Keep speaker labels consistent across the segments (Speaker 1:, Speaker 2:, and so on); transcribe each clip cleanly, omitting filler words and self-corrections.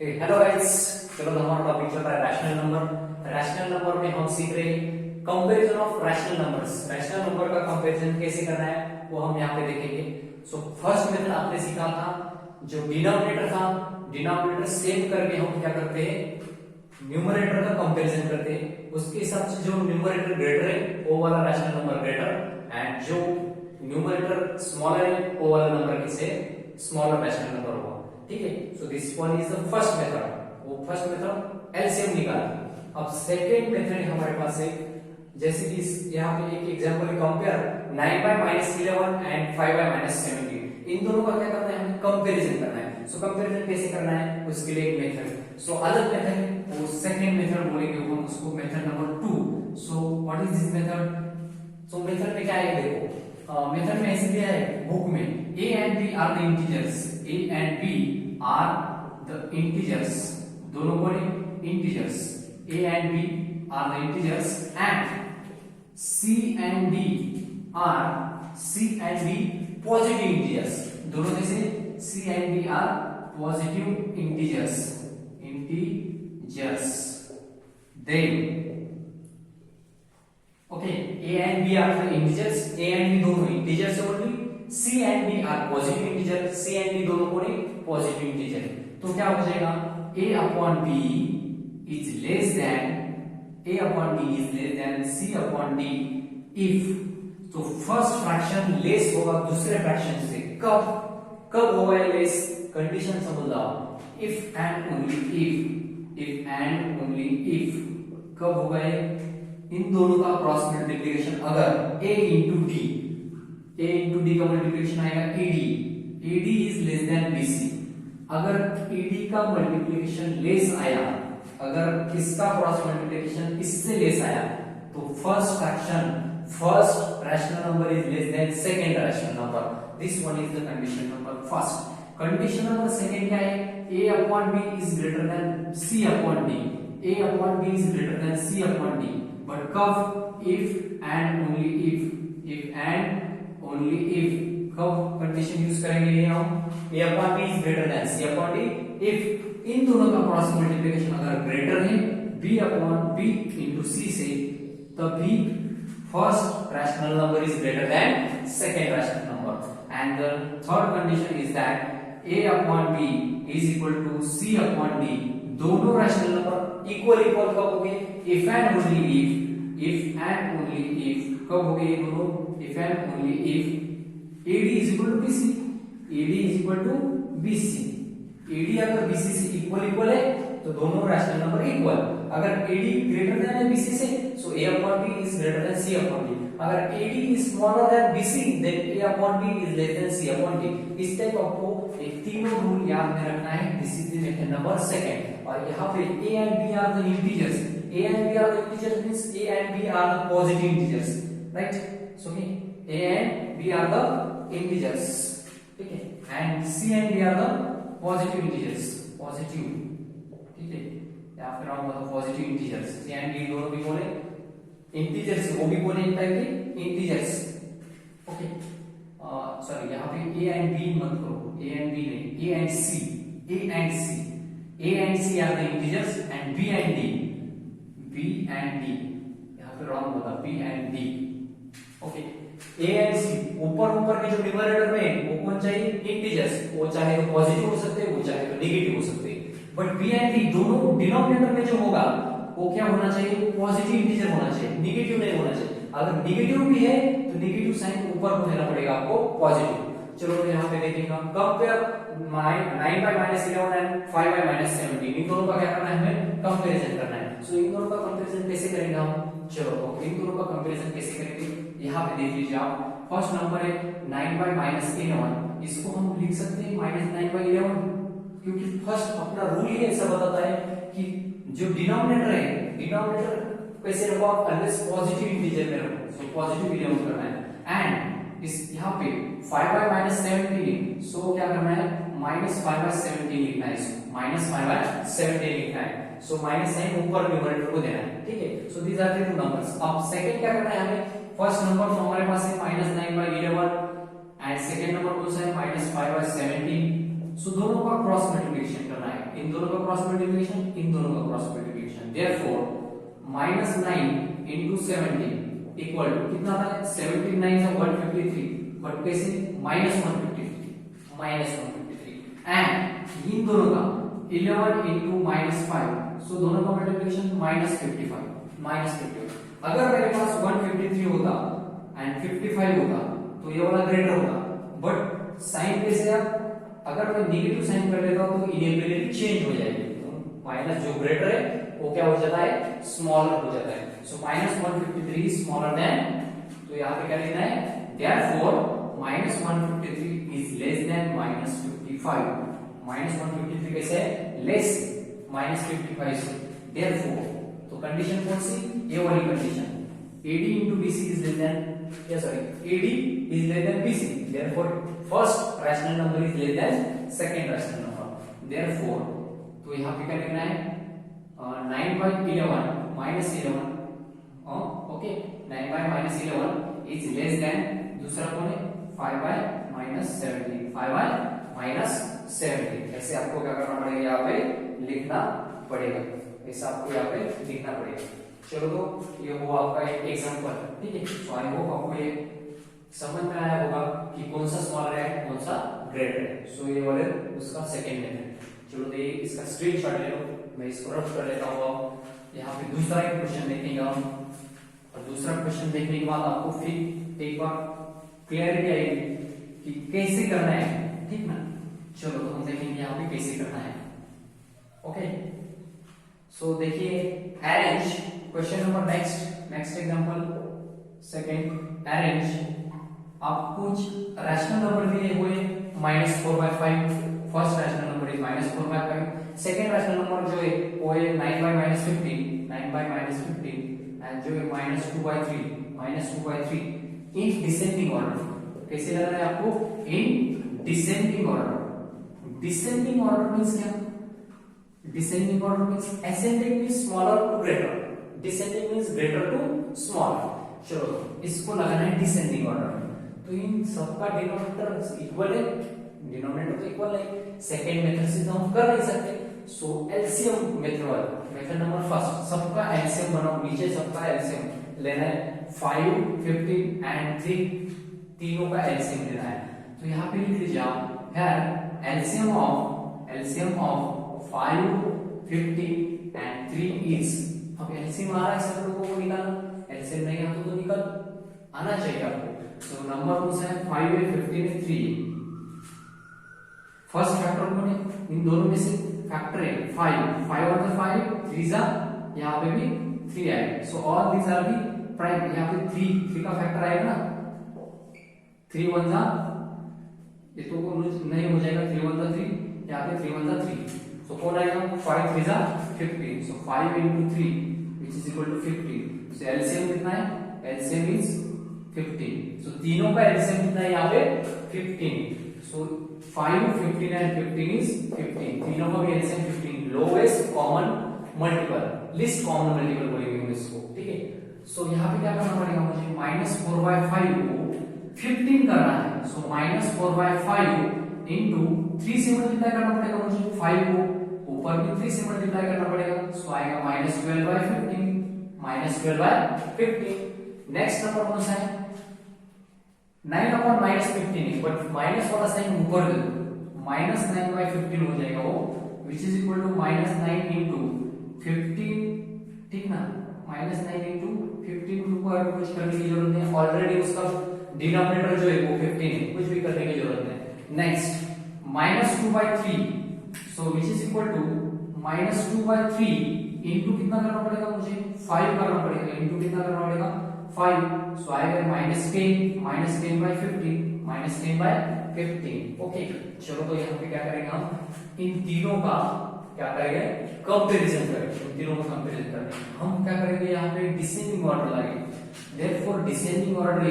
Speaker 1: Hello guys. चलो तो हमारा टॉपिक चल रहा है रैशनल नंबर। रैशनल नंबर में हम सीख रहे हैं comparison of rational numbers. Rational number का कंपैरिजन कैसे करना है वो हम यहाँ पे देखेंगे। सो फर्स्ट मेथड आपने सीखा था जो डिनोमिनेटर था, डिनोमिनेटर सेम करके हम क्या करते हैं, न्यूमरेटर का कंपैरिजन करते हैं। उसके हिसाब से जो न्यूमरेटर ग्रेटर है वो वाला रैशनल नंबर ग्रेटर, एंड जो न्यूमरेटर स्मॉलर है वो वाला नंबर किसे स्मॉलर रैशनल नंबर होगा। ठीक है, so this one is the first method. वो फर्स्ट मेथड एलसीएम निकालती। अब सेकंड मेथड हमारे पास है, जैसे कि यहाँ पे एक एग्जांपल है, कंपेयर 9 by -11 एंड 5 by -17। इन दोनों का क्या करना है, हमें कंपैरिजन करना है। सो कंपैरिजन कैसे करना है उसके लिए एक मेथड, सो अलग मेथड है, वो सेकंड मेथड बोलेंगे हम उसको, method number 2। So what is this method? So method में क्या है, देखो मेथड में ऐसे दिया है बुक में, a and b are the integers, a and b are the integers, दोनों को integers, a and b are the integers and c and d positive integers. दोनों में से c and d are positive integers, then okay, a and b are the integers, a and b दोनों integers है only, c and d are positive integer, c and d दोनों को positive integer. तो क्या हो जाएगा, a upon b is less than c upon d if, तो first fraction less होगा दूसरे फ्रैक्शन से। कब होगा लेस, कंडीशन समझ लो, if and only if कब होगा इन दोनों का क्रॉस मल्टीप्लिकेशन, अगर a इंटू डी का मल्टीप्लिकेशन आएगा AD is less than BC। अगर AD का मल्टीप्लिकेशन लेस आया, अगर इसका क्रॉस मल्टीप्लिकेशन इससे लेस आया, तो first rational number is less than second rational number. This one is the condition number first. Condition number second क्या है, a upon b is greater than c upon d, a upon b is greater than c upon d, but कब, if and only if कब condition use करेंगे ये हम, a upon b is greater than c upon d if इन दोनों का cross multiplication अगर greater है b upon b into c से, तभी first rational number is greater than second rational number. And the third condition is that a upon b is equal to c upon d, दोनों rational number equal कब हो गए, if and only if कब हो गए दोनों, if and only if AD is equal to BC, अगर BC से इक्वल है तो दोनों रैशनल नंबर इक्वल। अगर AD ग्रेटर देन है BC से, so A upon B is greater than C upon D। अगर AD is smaller than BC, then A upon B is less than C upon D। इस type आपको एक तीनों rule याद में रखना है। This is the method number second. और यहाँ पे A and B are the integers, means A and B are the positive integers, right? So A and B are the integers, ठीक है, and C and D are the positive integers, ठीक है, या फिर हम मतलब positive integers, C and D दोनों भी बोले इंटीजर्स, वो भी बोले एक टाइप के इंटीजर्स। ओके, सॉरी यहाँ पे A and B मत करो, A and B नहीं, A and C are the integers and B and D यहाँ पे रॉन्ग होगा, B and D। Okay, A and C ऊपर के जो न्यूमरेटर में वो कौन चाहिए, इंटीजर्स, वो चाहे तो पॉजिटिव हो सकते हैं, वो चाहे तो नेगेटिव हो सकते हैं। बट B and D दोनों डिनोमिनेटर में जो होगा वो क्या होना चाहिए, पॉजिटिव इंटीजर होना चाहिए, नेगेटिव नहीं होना चाहिए। अगर नेगेटिव भी है तो नेगेटिव साइन ऊपर को देना पड़ेगा आपको पॉजिटिव। चलो तो यहाँ पे देखेंगे हम कंपेयर 9 by -11 एंड 5 by -17, इन दोनों का क्या करना है, हमें कंपैरिजन करना है। सो इन दोनों का कंपैरिजन कैसे करेंगे हम, चलो तो इन दोनों का कंपैरिजन कैसे करेंगे, यहाँ पे देख लीजिए आप। फर्स्ट नंबर है 9 by -11, इसको हम लिख सकते हैं -9 by 11, क्योंकि फर्स्ट अपना रूल ही ऐसा बताता है कि जो डिनोमिनेटर है, डिनोमिनेटर कैसे रखो आप, ऑलवेज पॉजिटिव इंटीजर में रखो। सो पॉजिटिव डिनोमिनेटर करना है। एंड इस यहाँ पे 5 by -17, सो क्या करना है, -5 by 17 लिखना है, इसको -5 by 17 लिखना है। सो माइनस साइन ऊपर न्यूमरेटर को देना है, ठीक है। So these are the two numbers. अब सेकंड क्या करना है हमें, फर्स्ट नंबर तो हमारे पास है -9 by 11 एंड सेकंड नंबर कौन सा है, -5 by 17। सो दोनों का क्रॉस मल्टीप्लिकेशन करना है, इन दोनों का क्रॉस मल्टीप्लिकेशन, इन दोनों का cross multiplication. Therefore -9 into 17 equal to कितना आता है 17 9 से 153, बट कैसे -153 एंड इन दोनों का 11 into -5, सो दोनों का मल्टीप्लिकेशन -55। अगर मेरे पास 153 होता एंड 55 होता तो ये वाला ग्रेटर होता, बट साइन कैसे अगर मैं नेगेटिव साइन कर लेता हूं तो इनेबिलिटी चेंज हो जाएगी, तो माइनस जो ग्रेटर है वो क्या हो जाता है स्मॉलर हो जाता है। सो -153 इज स्मॉलर देन, तो यहां पे क्या लिखना है देयरफॉर -153 इज लेस देन -55। -153 कैसे है लेस -55 से, देयरफॉर तो कंडीशन कौन सी ये वाली condition AD into BC is less than AD is less than BC, therefore first rational number is less than second rational number, therefore तो यहाँ पे क्या लिखना है 9/11 -11 ओके 9/11 is less than दूसरा कौन है 5/-17 5/-17, ऐसे आपको क्या करना पड़ेगा यहाँ पे लिखना पड़ेगा, ऐसा आपको यहाँ पे लिखना पड़ेगा। चलो तो ये हुआ आपका एक एग्जांपल, ठीक है। सो आई होप आपको ये समझ में आया होगा कि कौन सा स्मॉलर है कौन सा ग्रेटर है। सो ये वाले उसका सेकंड मेथड। चलो तो ये इसका स्क्रीनशॉट ले लो, मैं इसको रफ कर लेता हूँ। यहाँ पे दूसरा एक क्वेश्चन देखेंगे हम, और दूसरा क्वेश्चन देखने के बाद आपको फिर एक बार क्लियरिटी आएगी कि कैसे करना है, ठीक ना। चलो तो हम देखेंगे यहाँ पे कैसे करना है, ओके। सो देखिए arrange question number next example second arrange, आप कुछ रैशनल नंबर दिए हुए -4/5, first rational number is -4/5, second rational number जो है वो है 9/-15 एंड जो है -2/3 इन डिसेंडिंग ऑर्डर। कैसे लगाना है आपको in descending order. Descending order means क्या, descending order means ascending means smaller to greater, descending means greater to smaller. चलो इसको लगाना है डिसेंडिंग ऑर्डर, तो इन सबका डिनोमिनेटर इक्वल है, डिनोमिनेटर तो इक्वल है, सेकंड मेथड से तो हम कर नहीं सकते। So LCM method number first, सबका एलसीएम बनाओ, नीचे सबका एलसीएम लेना है 5 15 एंड 3, तीनों का एलसीएम लेना है। तो यहाँ पे लिख लीजिए आप here LCM of 5 15 and 3 is, अब एलसीएम आ रहा है सब लोगों को निकालना, एलसीएम नहीं आता तो निकल आना चाहिए आपको। सो नंबर कौन सा है 5 है 15 है 3, फर्स्ट फैक्टर कौन है इन दोनों में से, फैक्टर है 5 और 5 3 जा, यहाँ पे भी 3 आएगा। So all these are b prime, यहाँ पे 3 का फैक्टर आएगा ना, 3 1 जा, ये तो नहीं हो जाएगा, 3 1 जा 3, यहाँ पे 3 1 जा 3, सो कौन आएगा 5 3 जा 15, सो 5 into 3 which is equal to 15। So LCM कितना है, एलसीएम इज 15, सो तीनों का एलसीएम कितना है यहाँ पे 15। सो 5 15 एंड 15 इज 15, तीनों का भी LCM 15, lowest common multiple, list common multiple बोलेंगे हम इसको, ठीक है। सो यहाँ पे क्या करना पड़ेगा मुझे, -4/5 को 15 करना है, सो -4/5 into 3 से मल्टीप्लाई करना पड़ेगा मुझे, 5 को ऊपर भी 3 से मल्टीप्लाई करना पड़ेगा, सो आएगा -12/15 -12/15। नेक्स्ट नंबर कौन सा है 9/-15, बट माइनस वाला साइन ऊपर दे दो, -9/15 हो जाएगा वो, which is equal to -9 into 15, ठीक ना, -9 into 15 को अगर कुछ करने की जरूरत नहीं, ऑलरेडी उसका डिनोमिनेटर जो है वो 15 है, कुछ भी करने की जरूरत नहीं। Next -2/3, so which is equal to -2/3 into कितना करना पड़ेगा मुझे 5 करना पड़ेगा, into कितना करना पड़ेगा 5, सो आएगा -10/15 ओके। चलो तो यहाँ पे क्या करेंगे हम, इन तीनों का क्या करेंगे कंपैरिजन करेंगे, इन तीनों का कंपैरिजन करेंगे। हम क्या करेंगे यहाँ पे डिसेंडिंग ऑर्डर लगेंगे, therefore descending order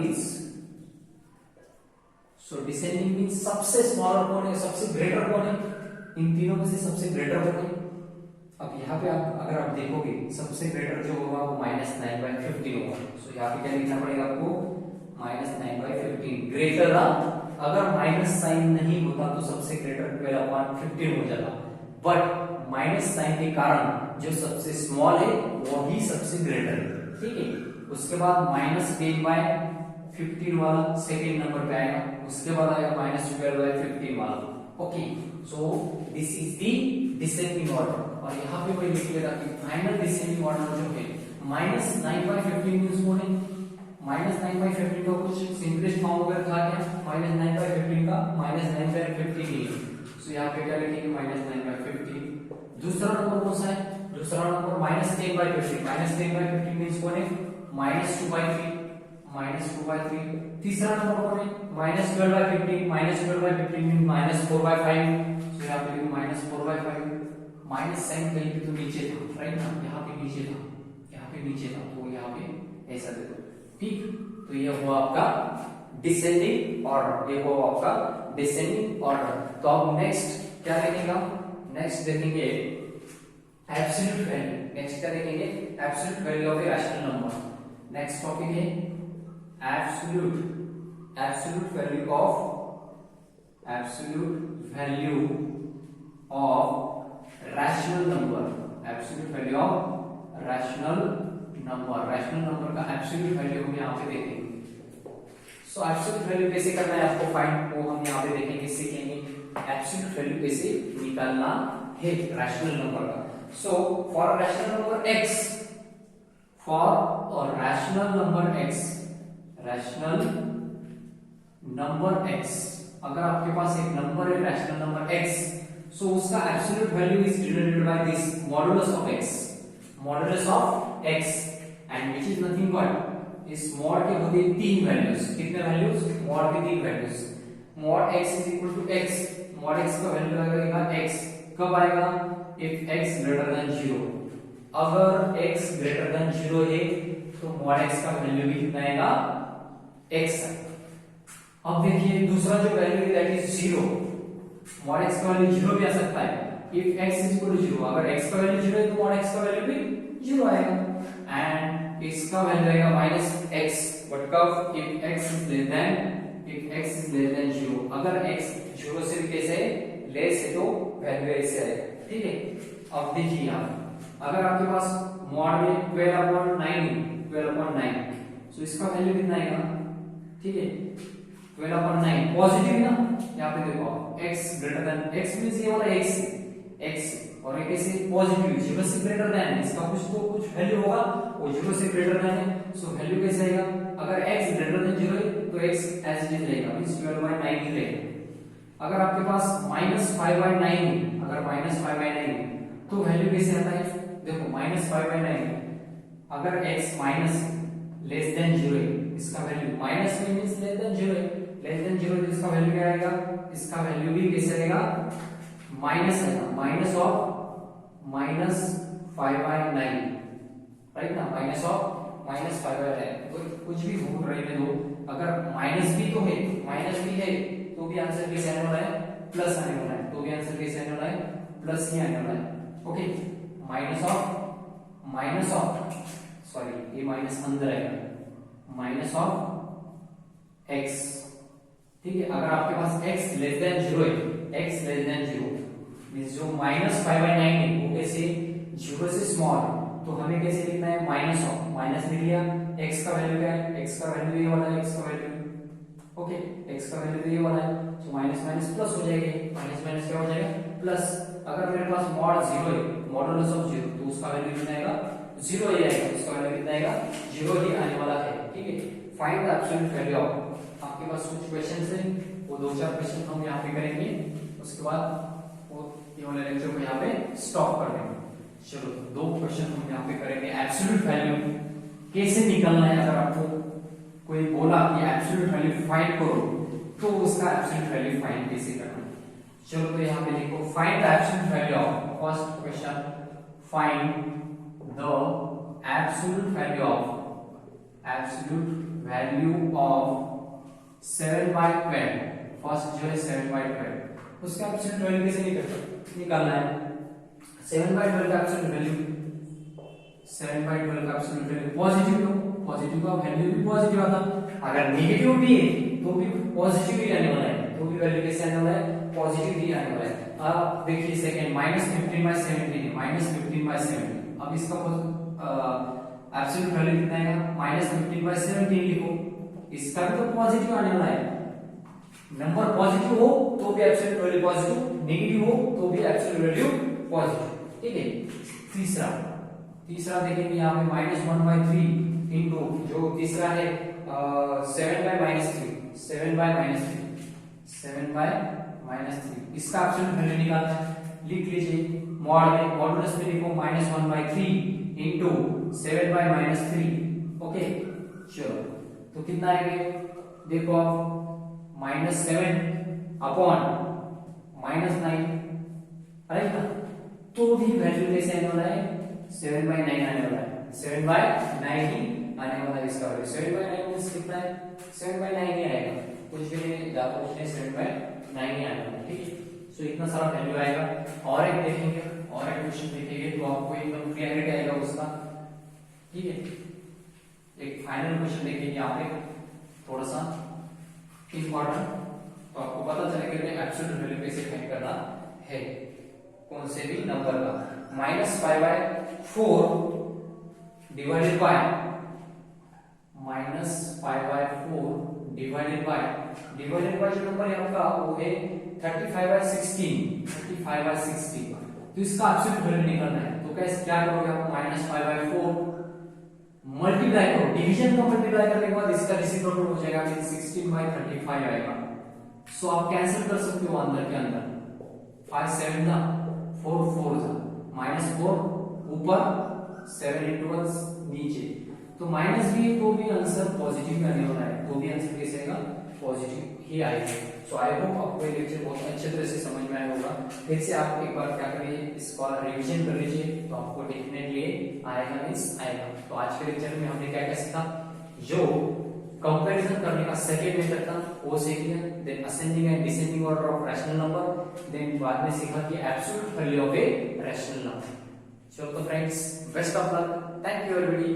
Speaker 1: is so descending means सबसे स्मॉलर कौन है, सबसे ग्रेटर कौन है, इन तीनों में से सबसे ग्रेटर कौन है। अब यहाँ पे अगर आप देखोगे सबसे ग्रेटर जो होगा वो -9/15 होगा, सो यहाँ पे क्या लिखना पड़ेगा आपको माइनस 9/15 ग्रेटर था। अगर माइनस साइन नहीं होता तो सबसे ग्रेटर 12/15 हो जाता, बट माइनस साइन के कारण जो सबसे स्मॉल है वो ही सबसे ग्रेटर है, ठीक है। उसके बाद -10/15 वाला सेकेंड नंबर पे आएगा, उसके बाद आएगा -12/15 वाला। Okay, so this is the descending order. और यहाँ पे कोई लिख लेगा कि फाइनल डिसेंडिंग ऑर्डर जो है -9/15 मींस कौन है, -9/15 का कुछ सिंपलेस्ट फॉर्म अगर था क्या, -9/15 का -9/15 ही है। सो यहाँ पे क्या लिखेंगे, -9/15। दूसरा नंबर कौन सा है, दूसरा नंबर -10/15, -10/15 मींस कौन है, -2/3, -2/3। तीसरा नंबर कौन है, -12/15, -12/15 मींस -4/5। सो यहाँ पे -4/5। माइनस साइन कहीं पे तो नीचे था, राइट ना, यहाँ पे नीचे था, यहाँ पे नीचे था, तो यहाँ पे ऐसा देखो, ठीक। तो ये हुआ आपका डिसेंडिंग ऑर्डर, ये हुआ आपका डिसेंडिंग ऑर्डर। तो अब नेक्स्ट क्या देखेंगे, नेक्स्ट देखेंगे एब्सोल्यूट वैल्यू। नेक्स्ट क्या देखेंगे, absolute value of a rational number. Next topic है absolute value of rational number, absolute value of rational number. Rational number का एब्सोल्यूट वैल्यू हम यहाँ पे देखेंगे। सो एब्सोल्यूट वैल्यू कैसे करना है आपको फाइंड, वो हम यहाँ पे देखेंगे, सीखेंगे एब्सोल्यूट वैल्यू कैसे निकालना है रैशनल नंबर का। So for rational number x, for rational number x, अगर आपके पास एक नंबर है रैशनल नंबर x, so उसका absolute value is denoted by this modulus of x, and which is nothing but इस मॉड के होते हैं तीन वैल्यूज। कितने वैल्यूज, मॉड के तीन values. Mod x is equal to x, mod x का वैल्यू आएगा x, कब आएगा, इफ x ग्रेटर देन 0। अगर x ग्रेटर देन 0 है तो मॉड x का वैल्यू भी कितना आएगा, x। अब देखिए दूसरा जो वैल्यू है दैट इज 0, मॉड x का वैल्यू 0 भी आ सकता है। If x is equal to 0, अगर x का वैल्यू 0 है तो मॉड x का वैल्यू भी 0 आएगा, एंड इसका वैल्यू आएगा -x, बट कब, if x is less than 0। अगर x 0 से भी कैसे लेस है तो वैल्यू ऐसे आएगा, ठीक है। अब देखिए यहाँ अगर आपके पास मॉड में 12/9, सो इसका वैल्यू कितना आएगा, ठीक है, 12/9 पॉजिटिव ना। यहाँ पे देखो x greater than, x means ये वाला x, और ये कैसे पॉजिटिव, 0 से ग्रेटर देन, इसका कुछ वैल्यू होगा वो 0 से ग्रेटर देन है। सो वैल्यू कैसे आएगा, अगर x ग्रेटर देन 0 है तो x एज इट इज रहेगा, मींस 12/9 ही रहेगा। अगर आपके पास -5/9, अगर -5/9 तो वैल्यू कैसे आता है, देखो -5/9, अगर x माइनस लेस देन 0 है, इसका वैल्यू माइनस में मींस लेस देन 0 है, लेस देन 0 तो इसका वैल्यू क्या आएगा, इसका वैल्यू भी कैसे आएगा, माइनस आएगा, माइनस ऑफ -5/9, राइट ना, माइनस ऑफ -5/9। कुछ भी भूल रहे हो, अगर माइनस भी तो है, माइनस भी है तो भी आंसर कैसे आने वाला है, प्लस आने वाला है, तो भी आंसर कैसे आने वाला है, प्लस ही आने वाला है। ओके, माइनस ऑफ सॉरी ये माइनस अंदर आएगा, माइनस ऑफ x, ठीक है। अगर आपके पास x लेस देन 0 है, x लेस देन 0 मींस जो -5/9 है वो कैसे 0 से स्मॉल, तो हमें कैसे लिखना है, माइनस ऑफ, माइनस लिख लिया, x का वैल्यू क्या है, x का वैल्यू ये वाला है, x का वैल्यू, ओके, x का वैल्यू ये वाला है, तो माइनस माइनस प्लस हो जाएगा, माइनस माइनस क्या हो जाएगा, प्लस। अगर मेरे पास मॉड 0 है, मॉडुलस ऑफ 0, तो उसका वैल्यू कितना आएगा, 0 ही आएगा, उसका वैल्यू कितना आएगा, 0 ही आने वाला है, ठीक है। Find the absolute value of, आपके पास कुछ क्वेश्चंस हैं, वो 2-4 क्वेश्चन हम यहाँ पे करेंगे, उसके बाद वो ये वाले लेक्चर को यहाँ पे स्टॉप कर देंगे। चलो 2 क्वेश्चन हम यहाँ पे करेंगे, एब्सोल्यूट वैल्यू कैसे निकालना है। अगर आपको कोई बोला कि एब्सोल्यूट वैल्यू फाइंड करो, तो उसका एब्सोल्यूट वैल्यू फाइंड कैसे करना है। चलो तो यहाँ पे लिखो, find the absolute value of, first question, find the absolute value of 7/12। First जो है 7/12, उसका एब्सोल्यूट वैल्यू कैसे निकालना है। 7/12 का एब्सोल्यूट वैल्यू, 7/12 का एब्सोल्यूट वैल्यू पॉजिटिव लो, पॉजिटिव का वैल्यू भी पॉजिटिव आता, अगर नेगेटिव भी है तो भी पॉजिटिव ही आने वाला है, तो भी वैल्यू कैसे आने वाला है, पॉजिटिव ही आने वाला है। अब देखिए सेकंड -15/17 है, -15/17, अब इसका एब्सोल्यूट वैल्यू कितना आएगा, -15/17 लिखो, इसका भी तो पॉजिटिव आने वाला है, नंबर पॉजिटिव हो तो भी एब्सोल्यूट वैल्यू पॉजिटिव, नेगेटिव हो तो भी एब्सोल्यूट वैल्यू पॉजिटिव, ठीक है। तीसरा देखेंगे यहाँ पे -1/3 इंटू जो तीसरा है 7/-3, 7/-3, इसका एब्सोल्यूट वैल्यू निकालना है, लिख लीजिए मॉड में, मॉडुलस में लिखो -1/3 इंटू 7/-3, ओके। चलो तो कितना आएगा, देखो आप -7 अपॉन -9 आएगा, तो भी वैल्यू कैसे आने वाला है, 7/9 आने वाला है, 7/9 ही आने वाला है इसका वैल्यू, 7/9 मींस कितना है, 7/9 ही आएगा, कुछ भी नहीं ज्यादा कुछ नहीं, 7/9 ही आने वाला है, ठीक है। सो इतना सारा वैल्यू आएगा। और एक देखेंगे, और एक क्वेश्चन देखेंगे तो आपको एकदम क्लियरिटी आएगा उसका, ठीक है। एक फाइनल क्वेश्चन देखेंगे यहाँ पे थोड़ा सा इंपॉर्टेंट, तो आपको पता चलेगा कि एब्सोल्यूट वैल्यू कैसे फाइंड करना है कौन से भी नंबर का। -5/4 डिवाइडेड बाय जो नंबर है आपका वो है 35/16, तो इसका एब्सोल्यूट वैल्यू निकालना है, तो कैसे क्या करोगे आप, -5/4 मल्टीप्लाई करो, डिवीजन को मल्टीप्लाई करने के बाद इसका रेसिप्रोकल हो जाएगा, फिर 16/35 आएगा। सो आप कैंसिल कर सकते हो अंदर के अंदर, 5 7 जा 4 4 जा, -4 ऊपर 7 × 1 नीचे, तो माइनस भी है तो भी आंसर पॉजिटिव आने वाला है, तो भी आंसर कैसे आएगा, पॉजिटिव ही आएगा। सो आई होप आपको ये लेक्चर बहुत अच्छे तरह से समझ में आया होगा। फिर से आप एक बार क्या करिए, इसका रिवीजन कर लीजिए, तो आपको डेफिनेटली आएगा मींस आएगा। तो आज के लेक्चर में हमने क्या क्या सीखा, जो कंपैरिजन करने का सेकंड मेथड था वो सीख लिया, then ascending and descending order of rational number, then बाद में सीखा कि absolute value of a rational number. चलो तो friends, best of luck, thank you everybody.